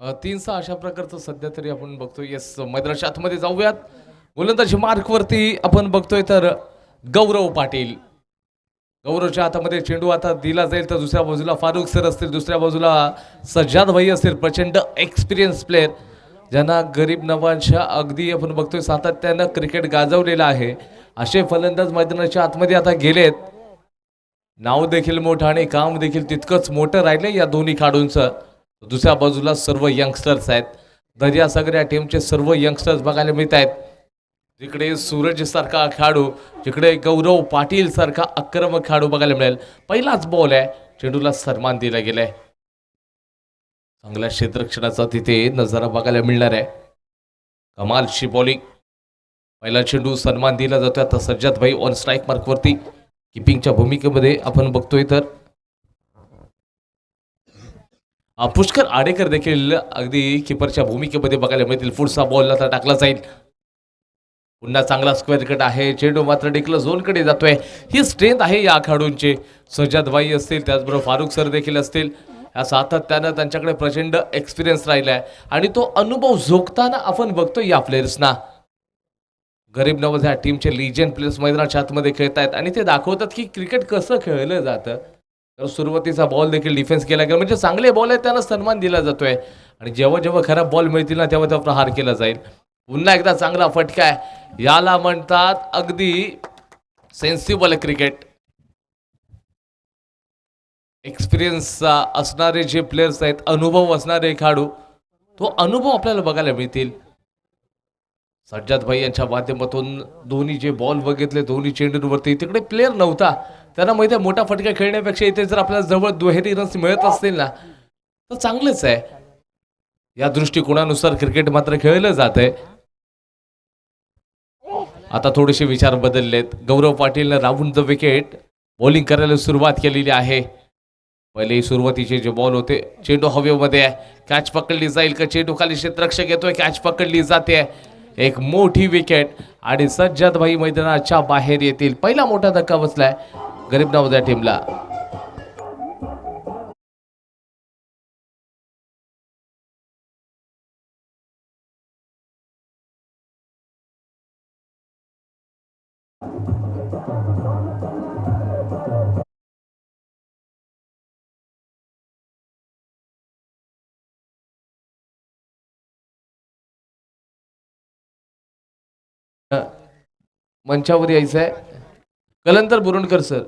3-6 अशा प्रकारचं सध्या तरी आपण बघतोय. येस, मैदानाच्या आतमध्ये जाऊयात. गोलंदाजी मार्कवरती आपण बघतोय तर गौरव पाटील. गौरवच्या हातामध्ये चेंडू आता दिला जाईल तर दुसऱ्या बाजूला फारुख सर असतील, दुसऱ्या बाजूला सज्जाद भाई असतील, प्रचंड एक्सपिरियन्स प्लेयर ज्यांना गरीब नवाजच्या अगदी आपण बघतोय सातत्यानं क्रिकेट गाजवलेलं आहे. असे फलंदाज मैदानाच्या आतमध्ये आता गेलेत. नाव देखील मोठं आणि काम देखील तितकंच मोठं राहिले या दोन्ही खेळाडूंचं. दुसऱ्या बाजूला सर्व यंगस्टर्स आहेत. दर्यासागर या टीमचे सर्व यंगस्टर्स बघायला मिळत आहेत. जिकडे सूरज सारखा खेळाडू, जिकडे गौरव पाटील सारखा आक्रमक खेळाडू बघायला मिळेल. पहिलाच बॉल आहे, चेंडूला सन्मान दिला गेलाय. चांगल्या क्षेत्ररक्षणाचा तिथे नजारा बघायला मिळणार आहे. कमालची बॉलिंग. पहिला चेंडू सन्मान दिला जातोय. आता सज्जाद भाई ऑन स्ट्राईक मार्कवरती किपिंगच्या भूमिकेमध्ये आपण बघतोय तर पुष्कर आडेकर देखील अगदी किपरच्या भूमिकेमध्ये बघायला मिळतील. पुढचा बॉल आता टाकला जाईल. पुन्हा चांगला स्क्वेअर कट आहे. चेंडू मात्र डिक्ल झोनकडे जातोय. ही स्ट्रेंथ आहे या खेळाडूंचे. सज्जाद भाई असतील, त्याचबरोबर फारुख सर देखील असतील. या सातत्यानं त्यांच्याकडे प्रचंड एक्सपिरियन्स राहिलाय आणि तो अनुभव झोकताना आपण बघतोय या प्लेयर्सना. गरीब नवाज ह्या टीमचे लिजंड प्लेयर्स मैदानाच्या आतमध्ये खेळत आहेत आणि ते दाखवतात की क्रिकेट कसं खेळलं जातं. तर सुरुवातीचा बॉल देखील डिफेन्स केला गेला, म्हणजे चांगले बॉल आहेत त्यांना सन्मान दिला जातोय आणि जेव्हा जेव्हा खराब बॉल मिळतील ना तेव्हा तेव्हा प्रहार केला जाईल. पुन्हा एकदा चांगला फटका आहे. याला म्हणतात अगदी सेन्सिबल क्रिकेट. एक्सपिरियन्स असणारे जे प्लेयर्स आहेत, अनुभव असणारे खेळाडू, तो अनुभव आपल्याला बघायला मिळतील. सज्जाद भाई यांच्या माध्यमातून दोन्ही जे बॉल बघितले, दोन्ही चेंडूंवरती तिकडे प्लेयर नव्हता. त्यांना माहिती आहे मोठा फटका खेळण्यापेक्षा इथे जर आपल्याला जवळ दुहेरी रन्स मिळत असतील ना तर चांगलेच आहे. या दृष्टिकोनानुसार क्रिकेट मात्र खेळलं जात आहे. आता थोडेसे विचार बदललेत. गौरव पाटीलने राऊंड द विकेट बॉलिंग करायला सुरुवात केलेली आहे. पहिले सुरुवातीचे जे बॉल होते, चेंडू हवेमध्ये आहे. कॅच पकडली जाईल का? चेंडू खाली क्षेत्ररक्षक येतोय, कॅच पकडली जाते. एक मोठी विकेट आणि सज्जाद भाई मैदानाच्या बाहेर येतील. पहिला मोठा धक्का बसलाय गरीब नवाज टीमला. मंचावर यायचं आहे कलंदर बुरुणकर सर.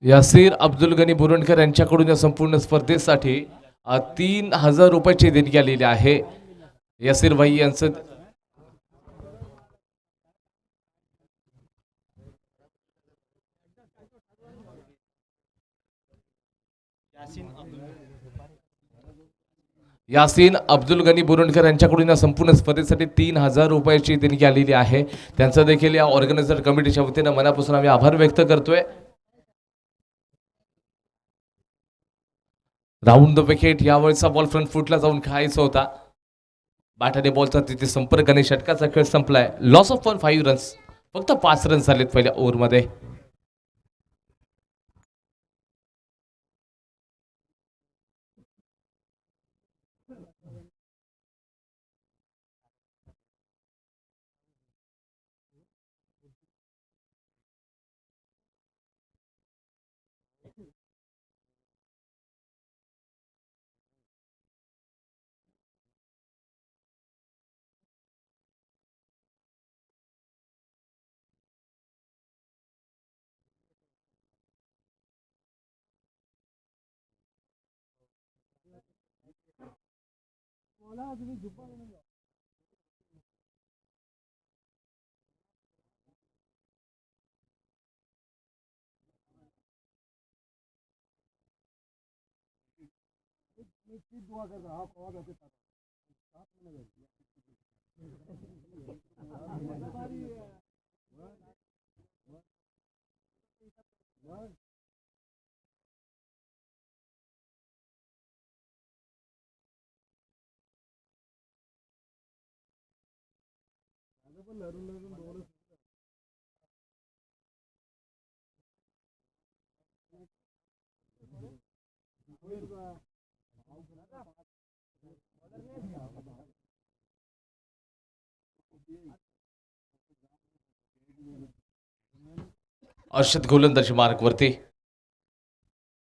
यासीर अब्दुल गनी बुरणकर यांच्याकडून या संपूर्ण स्पर्धेसाठी 3,000 रुपयाची देणगी आलेली आहे. यासीर भाई यांचं यासीन अब्दुल गनी बुरणकर यांच्याकडून या संपूर्ण स्पर्धेसाठी 3,000 रुपयाची देणगी आलेली आहे. त्यांचं देखील या ऑर्गनायझर कमिटीच्या वतीनं मनापासून आम्ही आभार व्यक्त करतोय. Round the wicket. यावेळेचा बॉल फ्रंट फुटला जाऊन खायचा होता. बाटाने बॉलचा तिथे संपर्क आणि षटकाचा खेळ संपलाय. Loss of 5 runs. फक्त 5 रन्स झालेत पहिल्या ओव्हरमध्ये. अर्षद गोलंदाजी मार्क वरती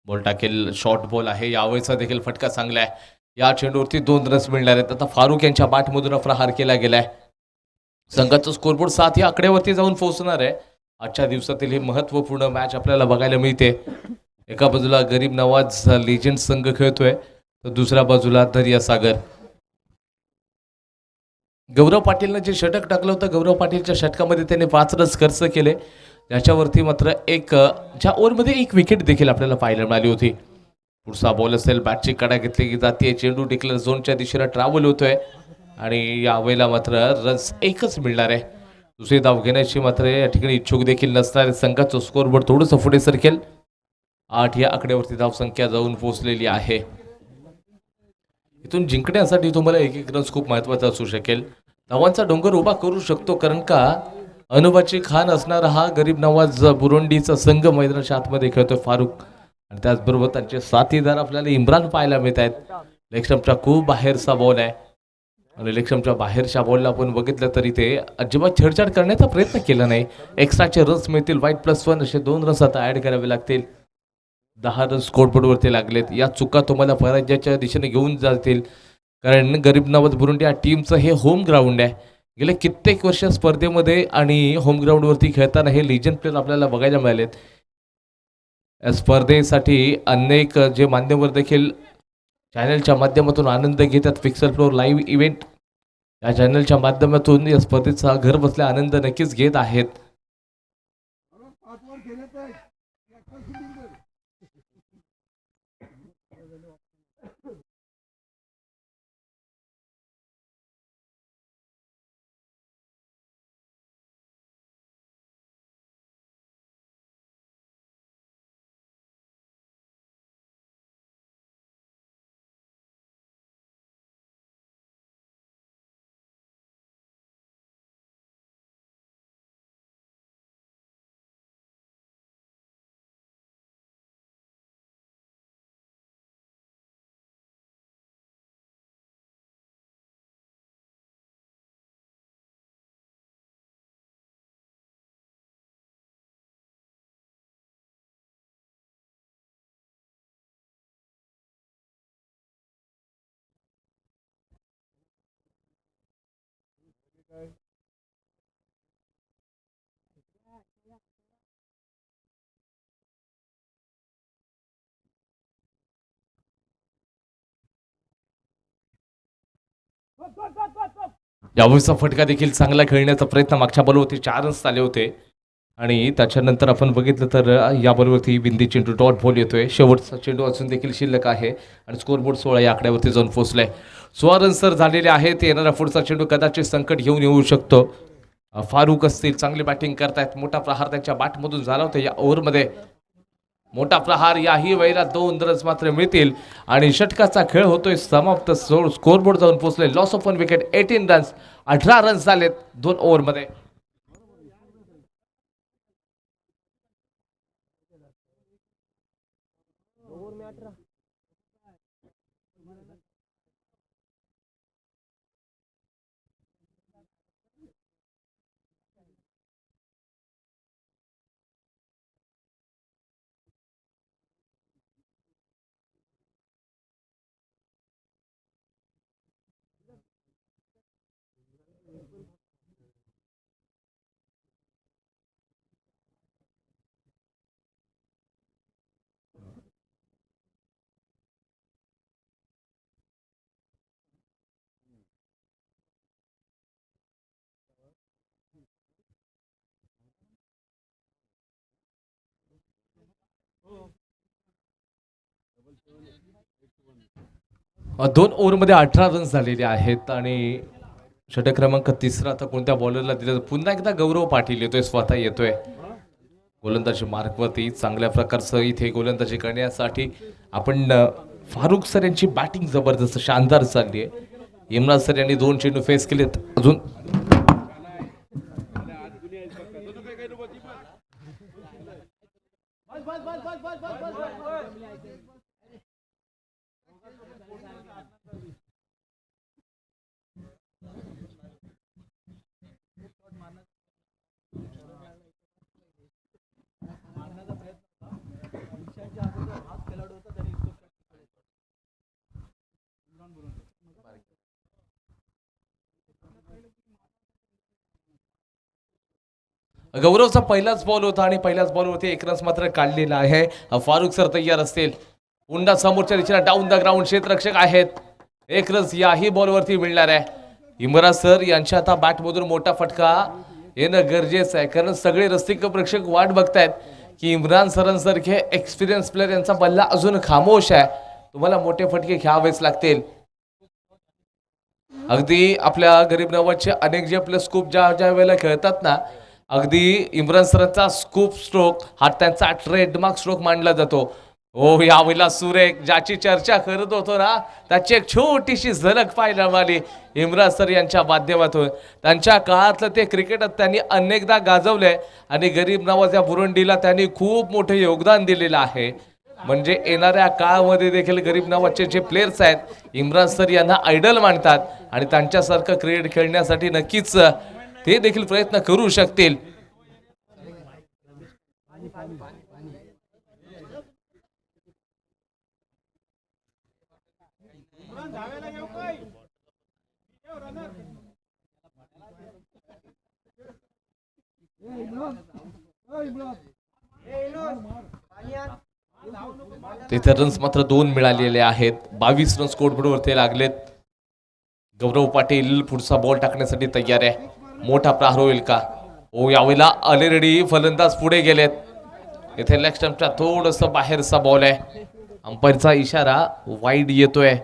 बॉल टाकेल. शॉर्ट बॉल आहे. यावेळेचा देखील फटका चांगला आहे. या चेंडूवरती 2 रन्स मिळणार आहेत. आता फारुक यांच्या बॅटमधून प्रहार केला गेलाय. संघाचा स्कोरबोर्ड 7 या आकड्यावरती जाऊन पोहोचणार आहे. आजच्या दिवसातील ही महत्वपूर्ण मॅच आपल्याला बघायला मिळते. एका बाजूला गरीब नवाज लेजेंड संघ खेळतोय तर दुसऱ्या बाजूला दर्या सागर. गौरव पाटीलनं जे षटक टाकलं होतं, गौरव पाटीलच्या षटकामध्ये त्याने 5 रन्स खर्च केले. त्याच्यावरती मात्र ज्या ओव्हरमध्ये 1 विकेट देखील आपल्याला पाहायला मिळाली होती. पुढचा बॉल असेल. बॅटची कडा घेतली जाते. चेंडू डिक्लेअर झोनच्या दिशेला ट्रॅव्हल होतोय आणि यावेळेला मात्र रन्स 1च मिळणार आहे. दुसरी धाव घेण्याची मात्र या ठिकाणी इच्छुक देखील नसणार. संघाचं स्कोरबोर्ड थोडंसं पुढे सरकेल. 8 या आकड्यावरती धावसंख्या जाऊन पोहोचलेली आहे. इथून जिंकण्यासाठी तुम्हाला 1-1 रन्स खूप महत्वाचा असू शकेल. धावांचा डोंगर उभा करू शकतो, कारण का अनुभवाची खान असणारा हा गरीब नवाज बुरुंडीचा संघ मैदानाच्या आतमध्ये खेळतोय. फारुक आणि त्याचबरोबर त्यांचे साथीदार आपल्याला इम्रान पाहायला मिळत आहेत. लेगस्टंपच्या खूप बाहेरचा बॉल आहे आणि लेगस्टंपच्या बाहेरच्या बॉलला आपण बघितलं तरी ते अजिबात छेडछाड करण्याचा प्रयत्न केला नाही. एक्स्ट्राचे रन्स मिळतील. वाईट +1 असे 2 रन्स आता ॲड करावे लागतील. 10 रन्स स्कोरबोर्डवरती लागलेत. या चुका तुम्हाला पराजयाच्या दिशेने घेऊन जातील, कारण गरीब नवाज बुरुंडी या टीमचं हे होम ग्राउंड आहे. गेले कित्येक वर्ष स्पर्धेमध्ये आणि होम ग्राउंडवरती खेळताना हे लिजंड प्लेयर आपल्याला बघायला मिळालेत. या स्पर्धेसाठी अनेक जे मान्यवर देखील चॅनलच्या माध्यमातून आनंद घेतात. फिक्सर फ्लोर लाईव्ह इव्हेंट या चॅनलच्या माध्यमातून या स्पर्धेचा घर बसल्या आनंद नक्कीच घेत आहेत. यावेळीचा फटका देखील चांगला खेळण्याचा प्रयत्न. मागच्या बॉलवरती 4 रन्स आले होते आणि त्याच्यानंतर आपण बघितलं तर या बॉलवरती बिंदी चेंडू डॉट बॉल येतोय. शेवटचा चेंडू अजून देखील शिल्लक आहे आणि स्कोरबोर्ड 16 या आकड्यावरती जाऊन पोहोचलाय. 16 रन्स तर झालेले आहेत. येणारा पुढचा चेंडू कदाचित संकट घेऊन येऊ शकतो. फारुक असतील, चांगली बॅटिंग करतायत. मोठा प्रहार त्यांच्या बॅटमधून झाला होता या ओव्हरमध्ये. मोठा प्रहार. याही वेळेला 2 रन्स मात्र मिळतील आणि षटकाचा खेळ होतोय समाप्त. स्कोरबोर्ड जाऊन पोहोचले. Loss of 1 wicket. 18 runs. 18 runs झालेत 2 ओव्हरमध्ये. दोन ओव्हरमध्ये 18 रन्स झालेले आहेत आणि षटक क्रमांक 3 आता कोणत्या बॉलरला दिलं. पुन्हा एकदा गौरव पाटील येतोय, स्वतः येतोय गोलंदाजी मार्कवरती. चांगल्या प्रकारचं इथे गोलंदाजी करण्यासाठी आपण फारुक सर यांची बॅटिंग जबरदस्त शानदार चालली आहे. इम्रान सर यांनी 2 चेंडू फेस केलेत. अजून गौरवचा पहिलाच बॉल होता आणि पहिल्याच बॉलवरती एक रन मात्र काढलेला आहे. फारुख सर तयार असतील. पुन्हा समोरच्या दिशेला डाऊन द ग्राउंड क्षेत्ररक्षक आहेत. एक रन याही बॉलवरती मिळणार आहे. इम्रान सर यांच्या आता बॅटमधून मोठा फटका येणं गरजेचं आहे, कारण सगळे रसिक प्रेक्षक वाट बघतायत की इम्रान सरांसारखे एक्सपिरियन्स प्लेअर यांचा बल्ला अजून खामोश आहे. तुम्हाला मोठे फटके घ्यावेच लागतील. अगदी आपल्या गरीब नवाजचे अनेक जे आपले स्कूप ज्या वेळेला खेळतात ना, अगदी इम्रान सरांचा स्कूप स्ट्रोक हा त्यांचा ट्रेडमार्क स्ट्रोक मानला जातो. ओ यावेळेला सुरेख ज्याची चर्चा करत होतो ना, त्याची एक छोटीशी झलक पाहायला मिळाली इम्रान सर यांच्या माध्यमातून. त्यांच्या काळातलं ते क्रिकेटर त्यांनी अनेकदा गाजवलंय आणि गरीब नवाज बुरुंडीला त्यांनी खूप मोठे योगदान दिलेलं आहे. म्हणजे येणाऱ्या काळामध्ये देखील गरीब नवाजचे जे प्लेयर्स आहेत इम्रान सर यांना आयडल मानतात आणि त्यांच्यासारखं क्रिकेट खेळण्यासाठी नक्कीच ते देखील प्रयत्न करू शकतील. तिथे रन्स मात्र 2 मिळालेले आहेत. 22 रन स्कोरबोर्डवरती लागलेत. गौरव पाटील पुढचा बॉल टाकण्यासाठी तयार आहे. मोठा प्रहार होईल का? ओ यावेळेला ऑलरेडी फलंदाज पुढे गेलेत. इथे लेग स्टंपच्या थोडस बाहेरचा बॉल आहे. अंपायरचा इशारा वाईड येतोय.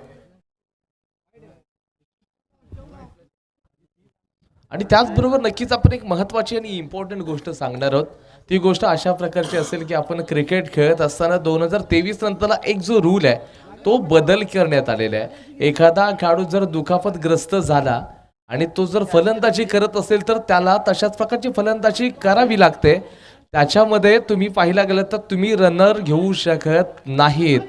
आणि त्याचबरोबर नक्कीच आपण एक महत्वाची आणि इम्पॉर्टंट गोष्ट सांगणार आहोत. ती गोष्ट अशा प्रकारची असेल की आपण क्रिकेट खेळत असताना 2023 नंतरला एक जो रूल आहे तो बदल करण्यात आलेला आहे. एखादा खेळाडू जर दुखापतग्रस्त झाला आणि तो जर फलंदाजी करत असेल तर त्याला तशाच प्रकारची फलंदाजी करावी लागते. त्याच्यामध्ये तुम्ही पाहिला गेलं तर तुम्ही रनर घेऊ शकत नाहीत.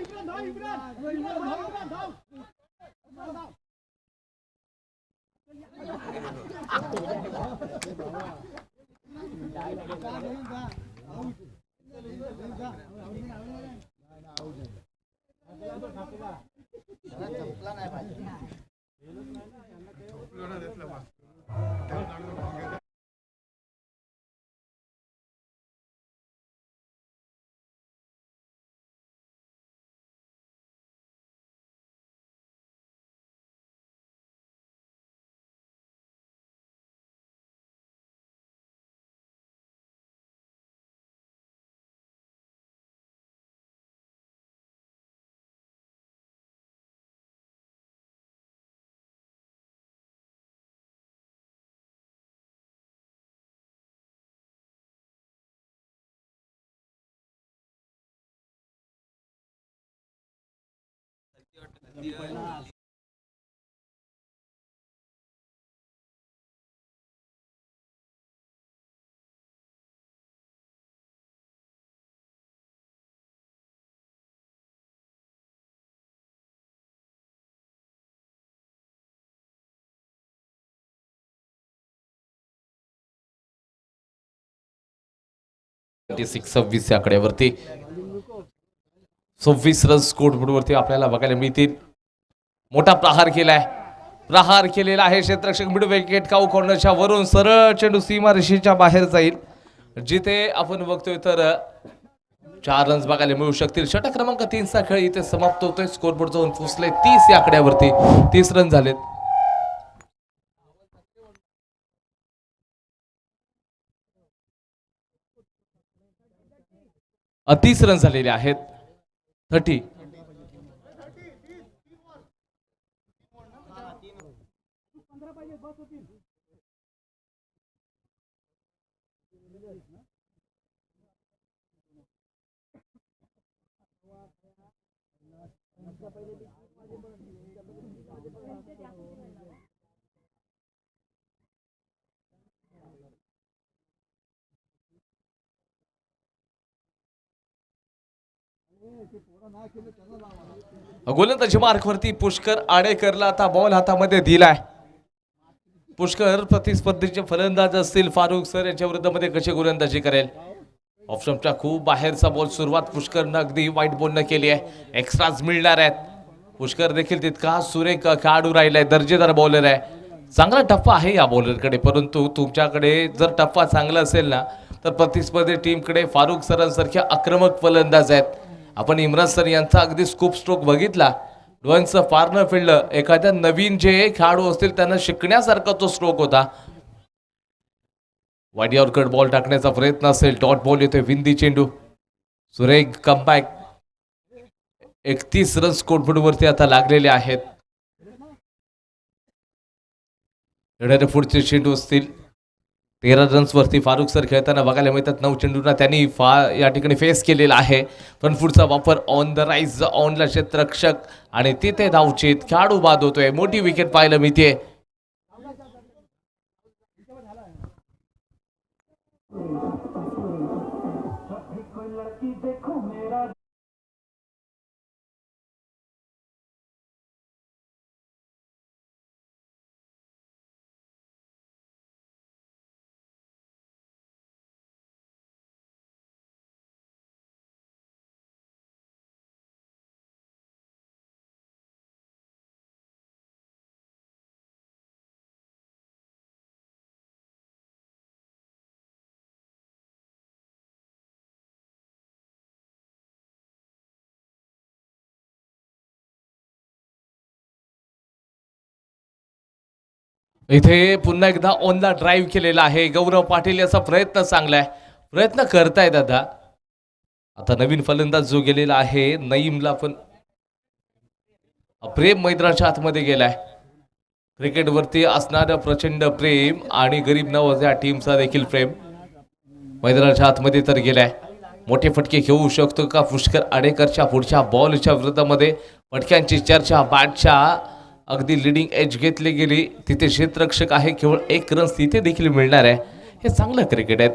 (26-26) या आकड्यावरती 26 रन स्कोरबोर्डवरती आपल्याला बघायला मिळतील. मोठा प्रहार केलाय. प्रहार केलेला आहे. क्षेत्ररक्षक मिड विकेट काऊ कॉर्नरच्या वरून सरळ चेंडू सीमारेषेच्या बाहेर जाईल. जिथे आपण बघतोय तर 4 रन्स बघायला मिळू शकतील. षटक क्रमांक 3 चा खेळ इथे समाप्त होतोय. स्कोरबोर्ड जाऊन पोहोचले 30 या आकड्यावरती. 30 रन झालेत. तीस रन झालेले आहेत. 30. गोलंदाजी मार्कवरती पुष्कर आडेकरला आता बॉल हातामध्ये दिलाय. पुष्कर प्रतिस्पर्धीचे फलंदाज असतील फारुख सर याच्या विरुद्धमध्ये कशी गोलंदाजी करेल. ऑप्शनच्या खूप बाहेरचा बॉल सुरुवात पुष्करनं अगदी वाईट बॉलनं केली आहे. एक्स्ट्राज मिळणार आहेत. पुष्कर देखील तितका सुरेख खेळाडू राहिलाय. दर्जेदार बॉलर आहे. चांगला टप्पा आहे या बॉलरकडे. परंतु तुमच्याकडे जर टप्पा चांगला असेल ना तर प्रतिस्पर्धी टीमकडे फारुख सरांसारख्या आक्रमक फलंदाज आहेत. आपण इम्रान सर यांचा अगदी स्कूप स्ट्रोक बघितला. डोळ्यांचं फार न फिरलं. एखाद्या नवीन जे खेळाडू असतील त्यांना शिकण्यासारखा तो स्ट्रोक होता. वाडियावर कट बॉल टाकण्याचा प्रयत्न असेल. डॉट बॉल येतोय. विंदी चेंडू. सुरेख कमबॅक. 31 रन स्कोरबोर्ड वरती आता लागलेले आहेत. येणारे पुढचे चेंडू असतील 13 रन्स वरती फारुख सर खेळताना बघायला मिळतात. 9 चेंडूंना त्यांनी या ठिकाणी फेस केलेला आहे. पण पुढचा वापर ऑन द राईज ऑनला क्षेत्ररक्षक आणि तिथे धावचीत खेळाडू बाद होतोय. मोठी विकेट पाहायला मिळते. इथे पुन्हा एकदा ऑनला ड्राईव्ह केलेला आहे. गौरव पाटील याचा प्रयत्न चांगला आहे. प्रयत्न करताय दादा. आता नवीन फलंदाज जो गेलेला आहे नईमला पण प्रेम मैदानाच्या आतमध्ये गेलाय. क्रिकेटवरती असणारं प्रचंड प्रेम आणि गरीब नवाज या टीमचा देखील प्रेम मैदानाच्या आतमध्ये तर गेलाय. मोठे फटके घेऊ शकतो का पुष्कर आडेकरच्या पुढच्या बॉलच्या विरोधामध्ये. फटक्यांची चर्चा. बॅटच्या अगदी लिडिंग एज घेतली गेली. तिथे क्षेत्ररक्षक आहे. केवळ 1 रन तिथे देखील मिळणार आहे. हे चांगलं क्रिकेट आहे.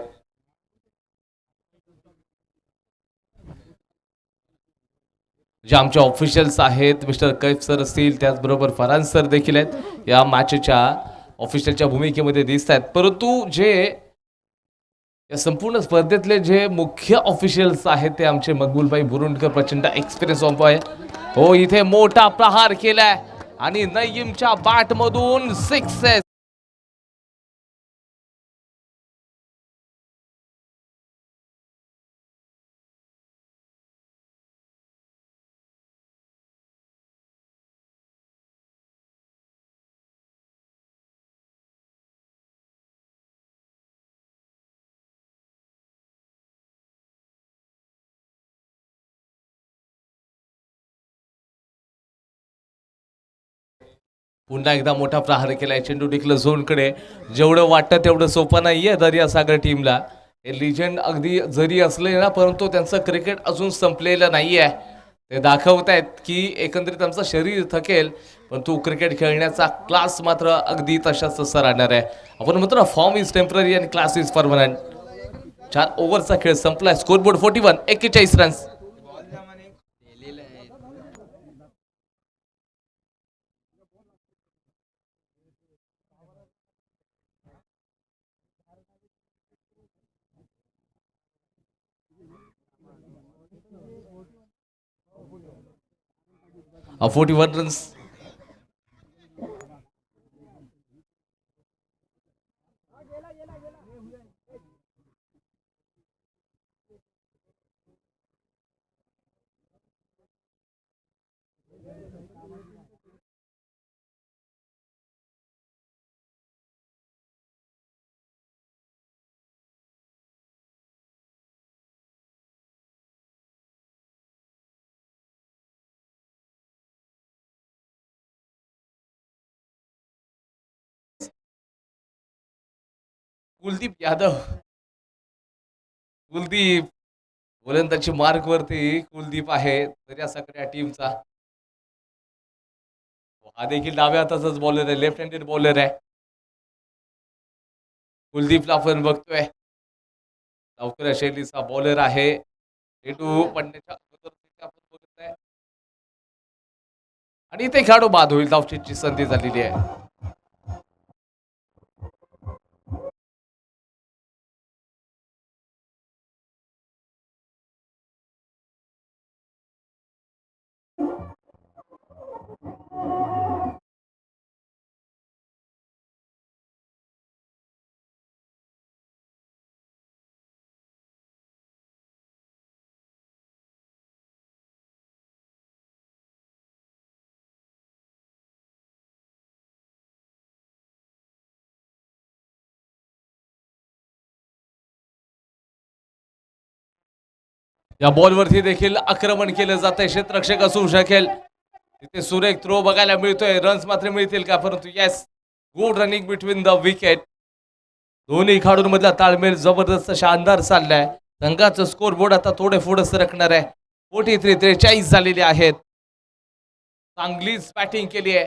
जे आमचे ऑफिशियल्स आहेत मिस्टर कैफ सर असतील त्याचबरोबर फरहान सर देखील आहेत या मॅचच्या ऑफिशियलच्या भूमिकेमध्ये दिसत आहेत. परंतु जे या संपूर्ण स्पर्धेतले जे मुख्य ऑफिशियल्स आहेत ते आमचे मकबूलभाई बुरुंडकर प्रचंड एक्सपिरियन्स ऑफ आहे. हो इथे मोठा प्रहार केलाय आणि नईमच्या बॅट मधून 6 पुन्हा एकदा मोठा प्रहार केलाय. चेंडू टिकलं झोनकडे. जेवढं वाटतं तेवढं सोपं नाहीये दर्यासागर टीमला. हे लिजंड अगदी जरी असले ना परंतु त्यांचं क्रिकेट अजून संपलेलं नाहीये. ते दाखवतायत की एकंदरीत आमचं शरीर थकेल पण तू क्रिकेट खेळण्याचा क्लास मात्र अगदी तशाच तसा राहणार आहे. आपण म्हणतो form is temporary and class is permanent. 4 ओव्हरचा खेळ संपलाय. Scoreboard 41 41 runs. of 41 runs. Kuldeep Yadav. Kuldeep गोलंदाजी मार्क वरती कुलदीप आहे तर या सगळ्या टीमचा. हा देखील डाव्या हाताचाच बॉलर आहे. लेफ्ट हँडेड बॉलर आहे. कुलदीपला आपण बघतोय लवकर शैलीचा बॉलर आहे. चेंडू पडण्याच्या अगोदर आणि इथे खेळाडू बाद होईल. धावचीची संधी झालेली आहे. या बॉलवरती देखील आक्रमण केलं जात आहे. क्षेत्ररक्षक असू शकेल तिथे सुरेख थ्रो बघायला मिळतोय. रन्स मात्र मिळतील का? परंतु yes, good running between the wicket. दोन्ही खेळाडूंमधला ताळमेळ जबरदस्त शानदार चाललाय. संघाचं स्कोर बोर्ड आता थोडे पुढे सरकणार आहे. 43-43 झालेले आहेत. चांगलीच बॅटिंग केली आहे.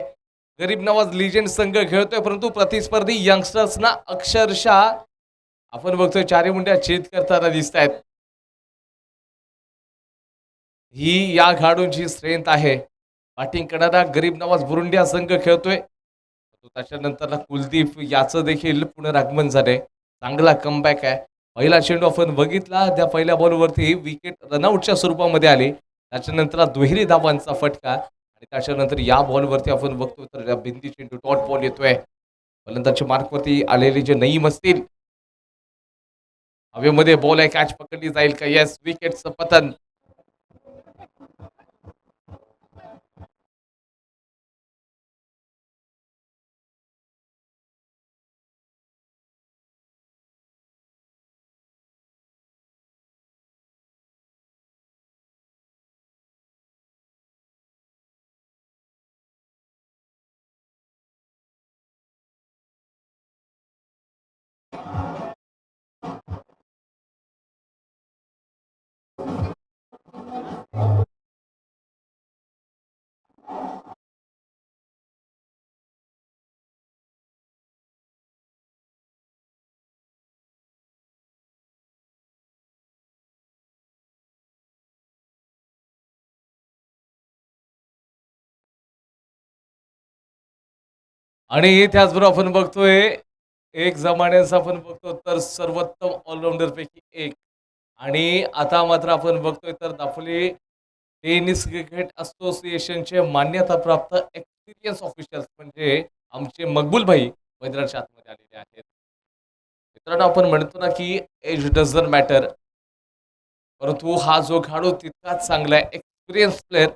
गरीब नवाज लिजेंड संघ खेळतोय, परंतु प्रतिस्पर्धी यंगस्टर्सना अक्षरशः आपण बघतोय चारी मुंड्या छेद करताना दिसत आहेत. ही या खेळाडूंची स्ट्रेंथ आहे. बॅटिंग करणारा गरीब नवाज बुरुंडिया संघ खेळतोय. त्याच्यानंतर कुलदीप याचं देखील पुनरागमन झालंय. चांगला कमबॅक आहे. पहिला चेंडू आपण बघितला, त्या पहिल्या बॉलवरती विकेट रनआउटच्या स्वरूपामध्ये आली. त्याच्यानंतर दुहेरी धावांचा फटका आणि त्याच्यानंतर या बॉलवरती आपण बघतो तर बिंदी चेंडू डॉट बॉल येतोय. फलंदाजच्या मार्कवरती आलेले जे नईम असतील, हवेमध्ये बॉल आहे, कॅच पकडली जाईल का? येस, विकेटचं पतन. आणि त्याचबरोबर आपण बघतोय एक जमान्याचा आपण बघतो तर सर्वोत्तम ऑलराऊंडर पैकी एक. आणि आता मात्र आपण बघतोय तर दापोली टेनिस क्रिकेट असोसिएशनचे मान्यता प्राप्त एक्सपिरियन्स ऑफिशियल्स म्हणजे आमचे मकबूल भाई मैदानाच्या आतमध्ये आलेले आहेत. मित्रांनो, आपण म्हणतो ना की एज डझंट मॅटर, परंतु हा जो खेळाडू तितकाच चांगला आहे. Experience player.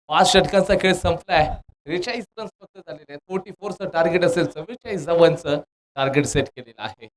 5 षटकांचा खेळ संपलाय. 43 रन्स फक्त झालेले आहेत. 44चं टार्गेट असेल, 44 धावांचं टार्गेट सेट केलेलं आहे.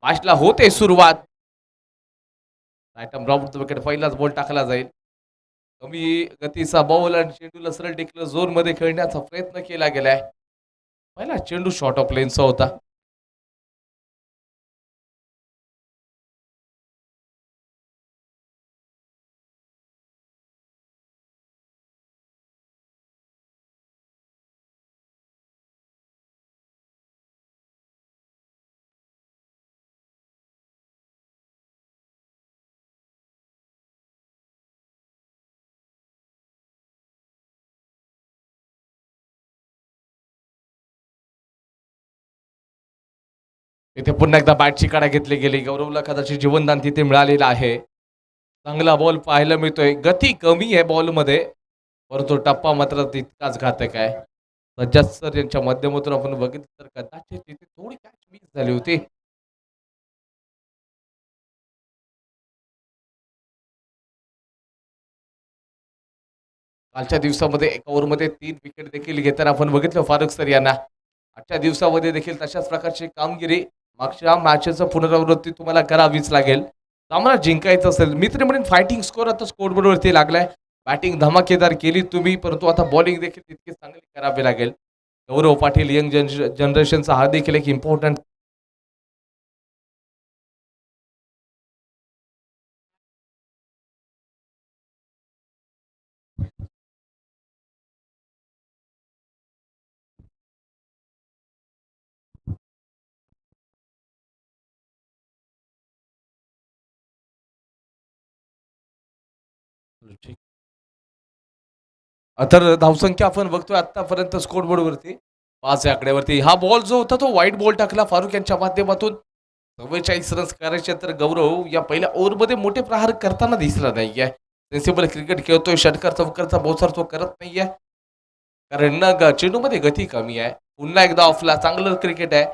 मॅचला होते सुरुवात. आयटम राऊंड विकेट पहिलाच बॉल टाकला जाईल. कमी गतीचा बॉल आणि चेंडूला सरळ टेकलं झोन मध्ये खेळण्याचा प्रयत्न केला गेलाय. पहिला चेंडू शॉर्ट ऑफ लेनचा होता. इथे पुन्हा एकदा बॅटची काढा घेतली गेली. गौरवला कदाचित जीवनदान तिथे मिळालेलं आहे. चांगला बॉल पाहायला मिळतोय. गती कमी आहे बॉल मध्ये, परंतु टप्पा मात्र तितकाच घातक आहे. सज्जाद सर यांच्या माध्यमातून आपण बघितलं तर कदाचित तिथे थोडी कॅच मिस झाली होती. कालच्या दिवसामध्ये एका ओव्हरमध्ये 3 विकेट देखील घेताना आपण बघितलं फारुख सर यांना. आजच्या दिवसामध्ये देखील तशाच प्रकारची कामगिरी, मागच्या मॅचेचं पुनरावृत्ती तुम्हाला करावीच लागेल. सामना जिंकायचं असेल मित्र म्हणून फायटिंग स्कोर आता स्कोरबोर्डवरती लागलाय. बॅटिंग धमाकेदार केली तुम्ही, परंतु आता बॉलिंग देखील तितकी चांगली करावी लागेल. गौरव पाटील यंग जनरेशनचा हा देखील एक इम्पॉर्टंट तर धावसंख्या आपण बघतोय आतापर्यंत स्कोरबोर्ड वरती 5 या आकड्यावरती. हा बॉल जो होता तो वाईट बॉल टाकला फारुख यांच्या माध्यमातून. 44 रन्स करायचे तर गौरव या पहिल्या ओव्हरमध्ये मोठे प्रहार करताना दिसला नाहीये. सेन्सिबल क्रिकेट खेळतोय. षटकार चौकारचा बोचार तो करत नाहीये, कारण न चेंडूमध्ये गती कमी आहे. पुन्हा एकदा ऑफला चांगलं क्रिकेट आहे.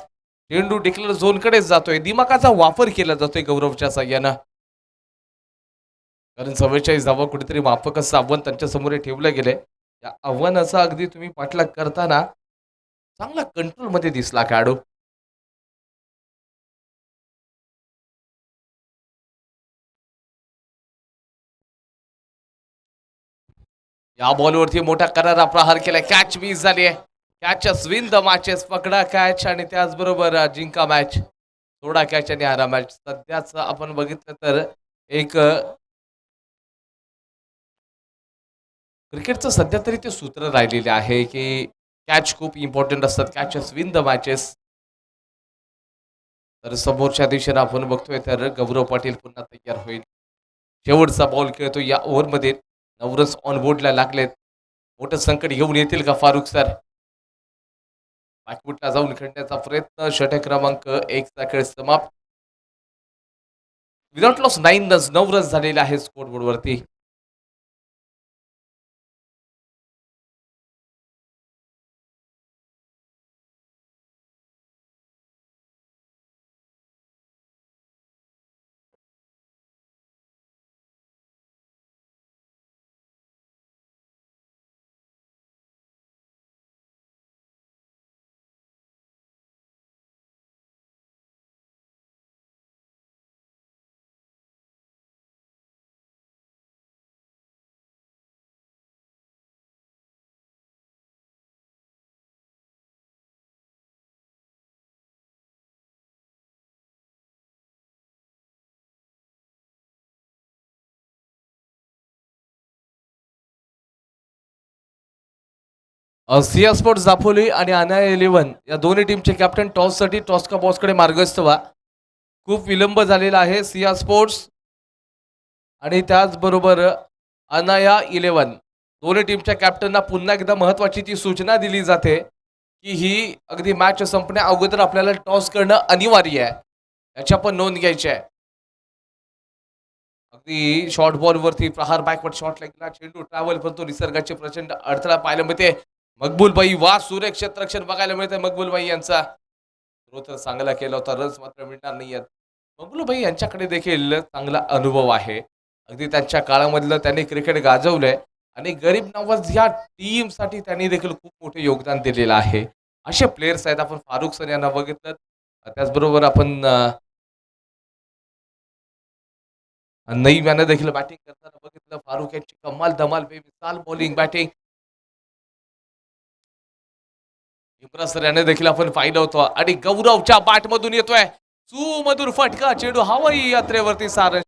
चेंडू डिक्लेअर झोनकडेच जातोय. दिमागाचा वापर केला जातोय गौरवच्या साह्यानं, कारण 44 धावा कुठेतरी माफक असं आव्हान त्यांच्या समोर ठेवलं गेलंय. या आव्हानाचा अगदी तुम्ही पाठलाग करताना चांगला कंट्रोल मध्ये दिसला खेळाडू. या बॉलवरती मोठा करारा प्रहार केलाय. कॅच मिस झाली आहे. Catches win the matches. पकडा कॅच आणि त्याचबरोबर जिंका मॅच. थोडा कॅच आणि हारा मॅच. सध्याच आपण बघितलं तर एक क्रिकेटचं सध्या तरी ते सूत्र राहिलेले आहे की कॅच खूप इम्पॉर्टंट असतात. Catches win the matches. तर समोरच्या दिशेने आपण बघतोय तर गौरव पाटील पुन्हा तयार होईल. शेवटचा बॉल खेळतो या ओव्हरमध्ये. 9 रन्स ऑन बोर्डला लागलेत. मोठं संकट घेऊन येतील का फारुख सर? बॅकफुटला जाऊन खेळण्याचा प्रयत्न. षटक क्रमांक 1 चा खेळ समाप्त. विदाउट लॉस 9 रन्स झालेले आहे स्कोरबोर्ड वरती. सिया स्पोर्ट्स दापोली आणि अनाया 11 या दोन्ही टीमचे कॅप्टन टॉससाठी टॉस का बॉसकडे मार्गस्थ व्हा. खूप विलंब झालेला आहे. सिया स्पोर्ट्स आणि त्याचबरोबर अनाया 11 दोन्ही टीमच्या कॅप्टनना पुन्हा एकदा महत्वाची ती सूचना दिली जाते की ही अगदी मॅच संपण्या अगोदर आपल्याला टॉस करणं अनिवार्य आहे. याच्या पण नोंद घ्यायची आहे. अगदी शॉर्ट बॉल वरती प्रहार बॅकवर्ड शॉट लागला. चेंडू ट्रॅव्हल करतो. निसर्गाचे प्रचंड अडथळा पाहायला मिळते. मकबूलबाई वा सूर्य क्षेत्ररक्षण बघायला मिळते. मकबूलबाई यांचा थ्रो तर चांगला केला होता. रन्स मात्र मिळणार नाहीयेत. मकबूलबाई यांच्याकडे देखील चांगला अनुभव आहे. अगदी त्यांच्या काळामधलं त्यांनी क्रिकेट गाजवलंय आणि गरीब नवाज ह्या टीम साठी त्यांनी देखील खूप मोठे योगदान दिलेलं आहे. असे प्लेयर्स आहेत. आपण फारुख सर यांना बघितलं, त्याचबरोबर आपण नईम याने देखील बॅटिंग करताना बघितलं. फारुख यांची कमाल धमाल बेमिसाल बॉलिंग बॅटिंग. इम्रान सर याने देखील आपण पाहिलं होतं आणि गौरवच्या बॅट मधून येतोय सुमधुर फटका. चेंडू हवाई यात्रेवरती सार.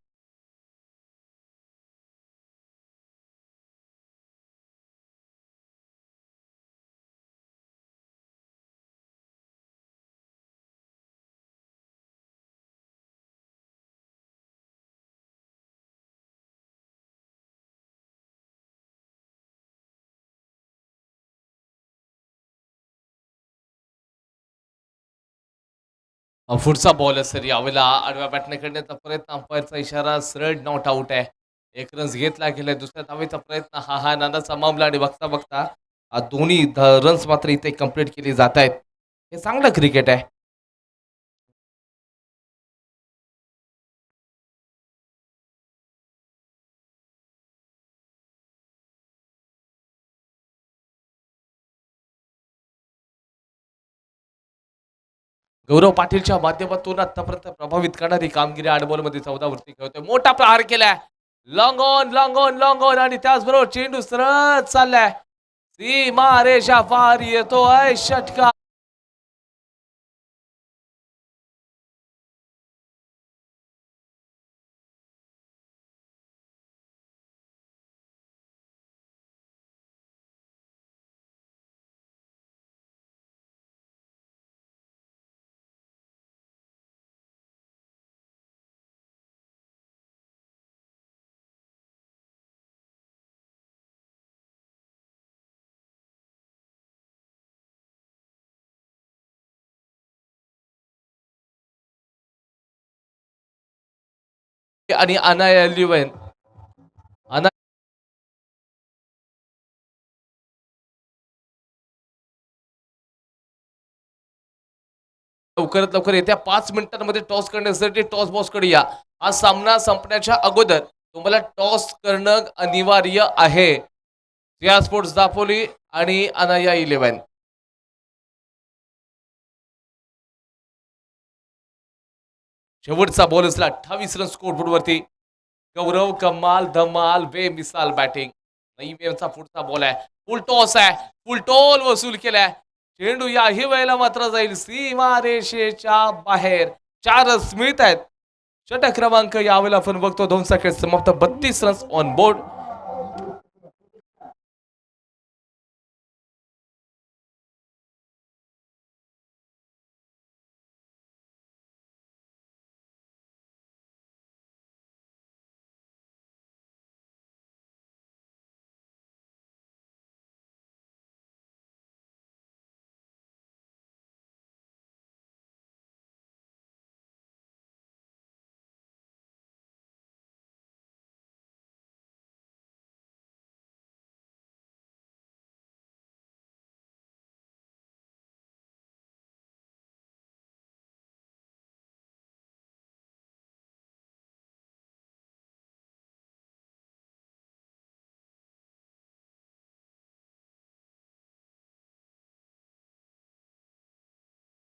पुढचा बॉल सर यावेळेला आडव्या बॅटने खेळण्याचा प्रयत्न. अंपायरचा इशारा सरळ नॉट आउट आहे. एक रन्स घेतला गेलाय. दुसऱ्या धावेचा प्रयत्न. हा नादाचा मामला आणि बघता बघता दोन्ही रन्स मात्र इथे कंप्लीट केली जात आहेत. हे चांगलं क्रिकेट आहे. गौरव पाटीलच्या माध्यमातून आतापर्यंत प्रभावित करणारी कामगिरी. आडबॉल मध्ये 14 वरती खेळतोय. मोठा प्रहार केलाय. Long on long on long on आणि त्याचबरोबर चेंडू सरळ चाललाय. सीमा रेषा पार येतोय षटकार. आणि अनाया लिवन लवकरात लवकर येत्या 5 मिनिटांमध्ये टॉस करण्यासाठी टॉस बॉक्सकडे या. हा सामना संपण्याच्या अगोदर तुम्हाला टॉस करणं अनिवार्य आहे. सिया स्पोर्ट्स दापोली आणि अनाया 11. शेवटचा बॉल असला 28 रन स्कोरबोर्ड वरती. गौरव कमाल धमाल बेमिसाल बॅटिंग. नईमचा पुढचा बॉल आहे. फुल टॉस आहे. फुल टॉल वसूल केलाय. चेंडू याही वेळेला मात्र जाईल सीमा रेषेच्या बाहेर. 4 रन्स मिळत आहेत. षटक क्रमांक यावेळेला आपण बघतो 2 सेकंड समाप्त. 32 रन्स ऑन बोर्ड.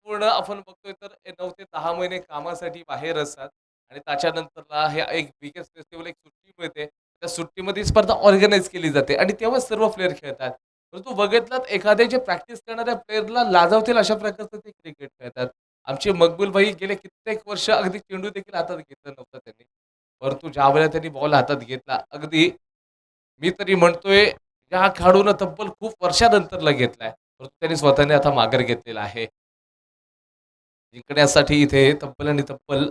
पूर्ण आपण बघतोय तर 9 ते 10 महिने कामासाठी बाहेर असतात आणि त्याच्यानंतरला हे एक बिगेस्ट फेस्टिवल एक सुट्टी मिळते. त्या सुट्टीमध्ये स्पर्धा ऑर्गनाइज केली जाते आणि तेव्हा सर्व प्लेयर खेळतात. परंतु बघितलात एखाद्या जे प्रॅक्टिस करणाऱ्या प्लेयरला लाजवतील अशा प्रकारचं ते क्रिकेट खेळतात. आमचे मकबूल भाई गेले कित्येक वर्ष अगदी चेंडू देखील हातात घेतलं नव्हतं त्यांनी. परंतु ज्या वेळेला त्यांनी बॉल हातात घेतला अगदी मी तरी म्हणतोय या खेळाडून तब्बल खूप वर्षानंतरला घेतलाय. परंतु त्यांनी स्वतःने आता माघार घेतलेला आहे. जिंकण्यासाठी इथे तब्बल आणि तब्बल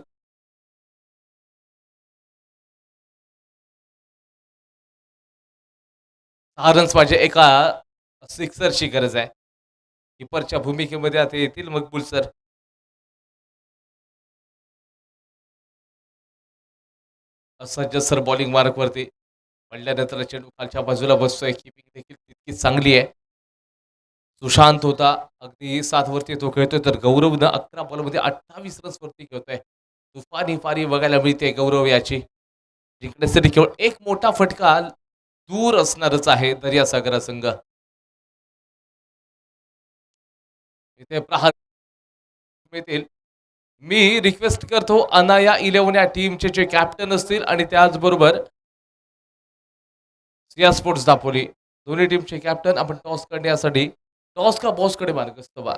6 रन्स पाहिजे. एका सिक्सरची गरज आहे. किपरच्या भूमिकेमध्ये आता येतील मकबूल सर. सज्ज सर बॉलिंग मार्क वरती पडल्यानंतर चेंडू खालच्या बाजूला बसतोय. किपिंग देखील तितकीच चांगली आहे. सुशांत होता अगदी 7 वरती तो खेळतोय तर गौरवनं 11 बॉलमध्ये 28 रन्स वरती खेळतोय. तुफानी फारी बघायला मिळते गौरव याची. जिंकण्यासाठी केवळ एक मोठा फटका दूर असणारच आहे दर्यासागरा संघ. इथे प्रहार मिळतील. मी रिक्वेस्ट करतो अनाया 11 या टीमचे जे कॅप्टन असतील आणि त्याचबरोबर सिया स्पोर्ट्स दापोली दोन्ही टीमचे कॅप्टन आपण टॉस करण्यासाठी टॉस का बॉस कडे मार्गस्थ व्हा.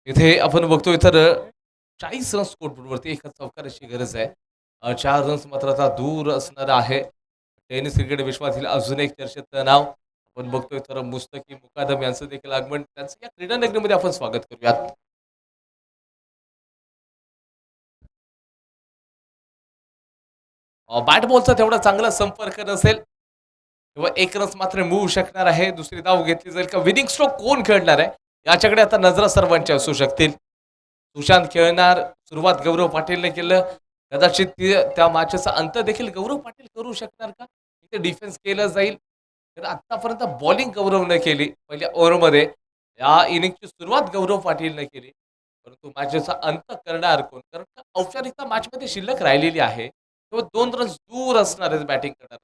इथे आपण बघतोय तर 40 रन स्कोरवरती एका चौकाराची गरज आहे. 4 रन्स मात्र आता दूर असणार आहे. टेनिस क्रिकेट विश्वातील अजून एक चर्चेचं नाव आपण बघतोय तर मुस्तकी मुकादम यांचं देखील आगमन त्यांचं या क्रीडा नगरीमध्ये आपण स्वागत करूयात. बॅट बॉलचा तेवढा चांगला संपर्क नसेल किंवा एक रन्स मात्र मिळू शकणार आहे. दुसरी धाव घेतली जाईल का विनिंग स्ट्रोक कोण खेळणार आहे याच्याकडे आता नजरा सर्वांच्या असू शकतील. सुशांत खेळणार सुरुवात गौरव पाटीलने केलं. कदाचित त्या मॅचचा अंत देखील गौरव पाटील करू शकणार का इथे डिफेन्स केलं जाईल. तर आतापर्यंत बॉलिंग गौरवने केली पहिल्या ओव्हरमध्ये. या इनिंगची सुरुवात गौरव पाटीलने केली परंतु मॅचचा अंत करणार कोण कारण का औपचारिकता मॅचमध्ये शिल्लक राहिलेली आहे तेव्हा 2 रन्स दूर असणार आहेत बॅटिंग करणार.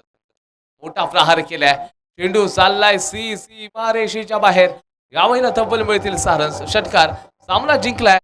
मोठा प्रहार केलाय चेंडू चाललाय सी सी मारेशीच्या बाहेर. यावेळेला तब्बल मिळतील 6 रन्स. षटकार सामना जिंकलाय